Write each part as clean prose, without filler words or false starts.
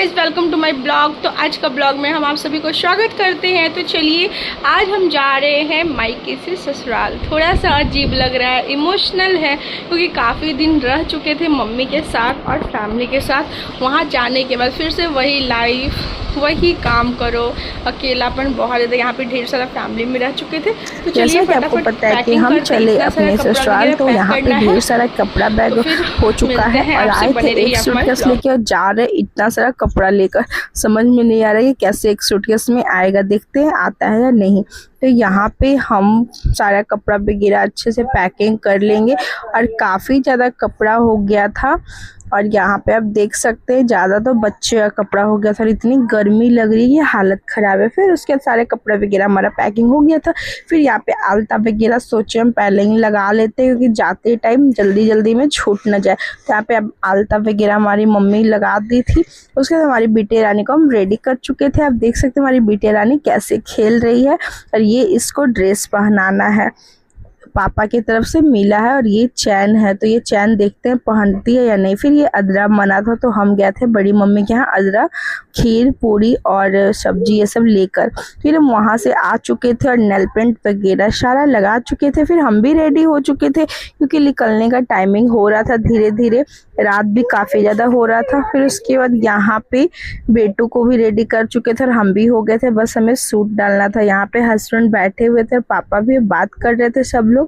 Guys, welcome to my blog. तो आज का ब्लॉग में हम आप सभी को स्वागत करते हैं। तो चलिए, आज हम जा रहे हैं मायके से ससुराल। थोड़ा सा अजीब लग रहा है, इमोशनल है, क्योंकि काफ़ी दिन रह चुके थे मम्मी के साथ और फैमिली के साथ। वहाँ जाने के बाद फिर से वही लाइफ, वही काम करो, अकेलापन बहुत ज़्यादा। यहाँ पे ढेर सारा फैमिली में रह चुके थे। तो जैसा कि आपको पता है कि हम चले अपने ससुराल, तो यहाँ पे ढेर सारा कपड़ा बैग हो चुका है और आए थे एक सूटकेस लेके और जा रहे इतना सारा कपड़ा लेकर। समझ में नहीं आ रहा है कि कैसे एक सूटकेस में आएगा, देखते हैं आता है या नहीं। तो यहाँ पे हम सारा कपड़ा वगैरह अच्छे से पैकिंग कर लेंगे और काफ़ी ज़्यादा कपड़ा हो गया था। और यहाँ पे आप देख सकते हैं ज़्यादा तो बच्चे का कपड़ा हो गया था और इतनी गर्मी लग रही है, हालत ख़राब है। फिर उसके सारे कपड़े वगैरह हमारा पैकिंग हो गया था। फिर यहाँ पे आलता वगैरह सोचे हम पहले ही लगा लेते हैं, क्योंकि जाते टाइम जल्दी जल्दी में छूट न जाए। तो यहाँ पे अब आलता वगैरह हमारी मम्मी लगा दी थी। उसके बाद हमारी बेटी रानी को हम रेडी कर चुके थे। आप देख सकते हैं हमारी बेटी रानी कैसे खेल रही है और ये इसको ड्रेस पहनाना है, पापा की तरफ से मिला है। और ये चैन है, तो ये चैन देखते हैं पहनती है या नहीं। फिर ये अदरा मना था, तो हम गए थे बड़ी मम्मी के यहाँ अदरा, खीर पूरी और सब्जी ये सब लेकर। फिर हम वहाँ से आ चुके थे और नेल पेंट वगैरह सारा लगा चुके थे। फिर हम भी रेडी हो चुके थे, क्योंकि निकलने का टाइमिंग हो रहा था धीरे धीरे, रात भी काफ़ी ज़्यादा हो रहा था। फिर उसके बाद यहाँ पे बेटू को भी रेडी कर चुके थे और हम भी हो गए थे, बस हमें सूट डालना था। यहाँ पे हस्बैंड बैठे हुए थे, पापा भी बात कर रहे थे, सब लोग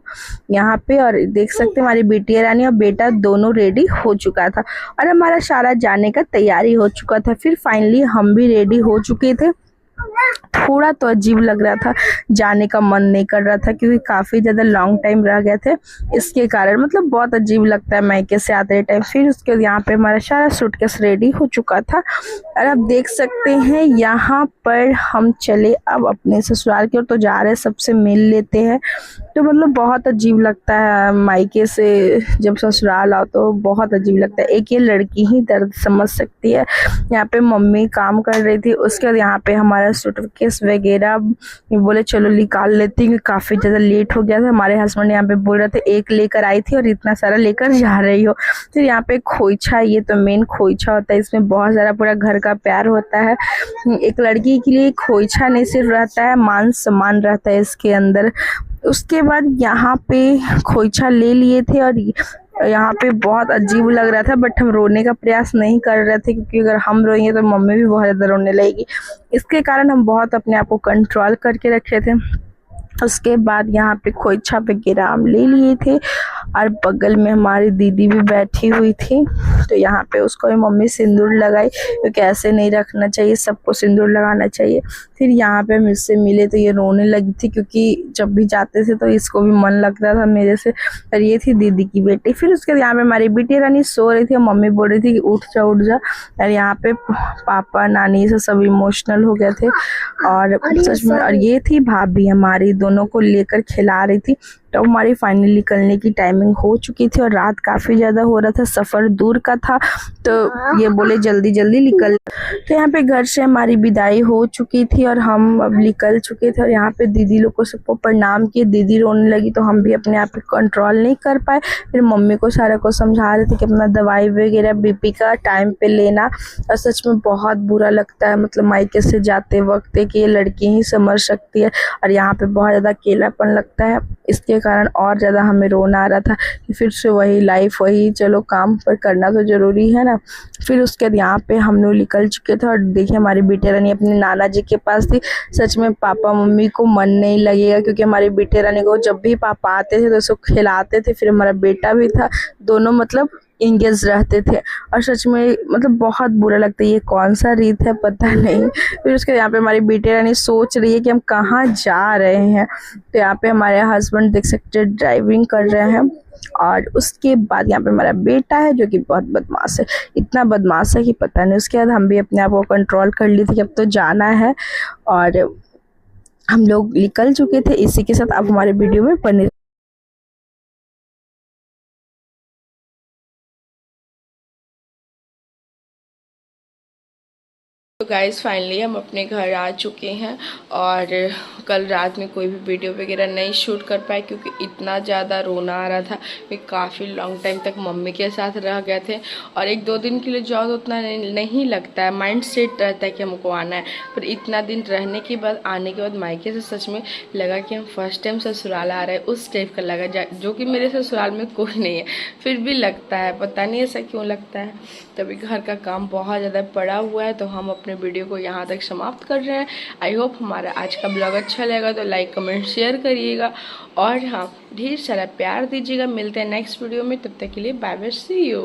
यहाँ पे। और देख सकते हैं हमारी बेटी रानी और बेटा दोनों रेडी हो चुका था और हमारा सारा जाने का तैयारी हो चुका था। फिर फाइनली हम भी रेडी हो चुके थे। थोड़ा तो अजीब लग रहा था, जाने का मन नहीं कर रहा था, क्योंकि काफ़ी ज़्यादा लॉन्ग टाइम रह गए थे, इसके कारण मतलब बहुत अजीब लगता है मायके से आते टाइम। फिर उसके बाद यहाँ पे हमारा सारा सूटकेस रेडी हो चुका था और आप देख सकते हैं यहाँ पर हम चले अब अपने ससुराल की ओर। तो जा रहे सबसे मिल लेते हैं। तो मतलब बहुत अजीब लगता है मायके से जब ससुराल आओ, तो बहुत अजीब लगता है। एक ये लड़की ही दर्द समझ सकती है। यहाँ पे मम्मी काम कर रही थी, उसके बाद यहाँ पे हमारा सूटकेस वगैरह बोले चलो निकाल लेती हूँ, काफ़ी ज़्यादा लेट हो गया था। हमारे हस्बैंड यहाँ पे बोल रहे थे एक लेकर आई थी और इतना सारा लेकर जा रही हो। फिर यहाँ पे खोइछा, ये तो मेन खोइछा होता है, इसमें बहुत सारा पूरा घर का प्यार होता है। एक लड़की के लिए खोइछा नहीं सिर्फ रहता है, मान सम्मान रहता है इसके अंदर। उसके बाद यहाँ पे खोइछा ले लिए थे और यहाँ पे बहुत अजीब लग रहा था, बट हम रोने का प्रयास नहीं कर रहे थे, क्योंकि अगर हम रोएंगे तो मम्मी भी बहुत ज़्यादा रोने लगेगी। इसके कारण हम बहुत अपने आप को कंट्रोल करके रखे थे। उसके बाद यहाँ पे खोइछा वगैरह हम ले लिए थे और बगल में हमारी दीदी भी बैठी हुई थी। तो यहाँ पे उसको भी मम्मी सिंदूर लगाई, क्योंकि ऐसे नहीं रखना चाहिए, सबको सिंदूर लगाना चाहिए। फिर यहाँ पे मुझसे मिले तो ये रोने लगी थी, क्योंकि जब भी जाते थे तो इसको भी मन लगता था मेरे से। और ये थी दीदी की बेटी। फिर उसके यहाँ पे हमारी बेटी रानी सो रही थी, मम्मी बोल रही थी कि उठ जा उठ जा। और यहाँ पे पापा नानी से सब इमोशनल हो गए थे और सच में। और ये थी भाभी हमारी, दोनों को लेकर खिला रही थी। तो हमारी फाइनली निकलने की टाइमिंग हो चुकी थी और रात काफ़ी ज़्यादा हो रहा था, सफ़र दूर का था, तो ये बोले जल्दी जल्दी निकल। तो यहाँ पे घर से हमारी विदाई हो चुकी थी और हम अब निकल चुके थे। और यहाँ पे दीदी लोग को सबको प्रणाम किए, दीदी रोने लगी, तो हम भी अपने आप पे कंट्रोल नहीं कर पाए। फिर मम्मी को सारा को समझा रहे थे कि अपना दवाई वगैरह बीपी का टाइम पे लेना। और सच में बहुत बुरा लगता है, मतलब मायके से जाते वक्त कि ये लड़की ही समझ सकती है। और यहाँ पे बहुत ज़्यादा अकेलापन लगता है, इसके कारण और ज़्यादा हमें रोना आ रहा था कि फिर से वही लाइफ, वही चलो काम पर करना तो ज़रूरी है ना। फिर उसके बाद यहाँ पे हम लोग निकल चुके थे और देखिए हमारी बेटी रानी अपने नाना जी के पास थी। सच में पापा मम्मी को मन नहीं लगेगा, क्योंकि हमारी बेटी रानी को जब भी पापा आते थे तो उसको खिलाते थे। फिर हमारा बेटा भी था, दोनों मतलब इंगेज रहते थे। और सच में मतलब बहुत बुरा लगता है, ये कौन सा रीत है पता नहीं। फिर उसके यहाँ पे हमारी बेटी रानी सोच रही है कि हम कहाँ जा रहे हैं। तो यहाँ पे हमारे हस्बैंड देख सकते हैं ड्राइविंग कर रहे हैं। और उसके बाद यहाँ पे हमारा बेटा है, जो कि बहुत बदमाश है, इतना बदमाश है कि पता नहीं। उसके बाद हम भी अपने आप को कंट्रोल कर ली थी कि अब तो जाना है और हम लोग निकल चुके थे। इसी के साथ अब हमारे वीडियो में बने तो गाइज़ फाइनली हम अपने घर आ चुके हैं और कल रात में कोई भी वीडियो वगैरह नहीं शूट कर पाए क्योंकि इतना ज़्यादा रोना आ रहा था कि काफ़ी लॉन्ग टाइम तक मम्मी के साथ रह गए थे और 1-2 दिन के लिए जाओ तो उतना नहीं लगता है, माइंड सेट रहता है कि हमको आना है। पर इतना दिन रहने के बाद आने के बाद मायके से सच में लगा कि हम फर्स्ट टाइम ससुराल आ रहे हैं, उस टाइप का लगा जो कि मेरे ससुराल में कोई नहीं है, फिर भी लगता है, पता नहीं ऐसा क्यों लगता है। तभी घर का काम बहुत ज़्यादा पड़ा हुआ है तो हम अपने वीडियो को यहाँ तक समाप्त कर रहे हैं। आई होप हमारा आज का ब्लॉग अच्छा लगा तो लाइक कमेंट शेयर करिएगा और हाँ ढेर सारा प्यार दीजिएगा। मिलते हैं नेक्स्ट वीडियो में, तब तक के लिए बाय बाय, सी यू।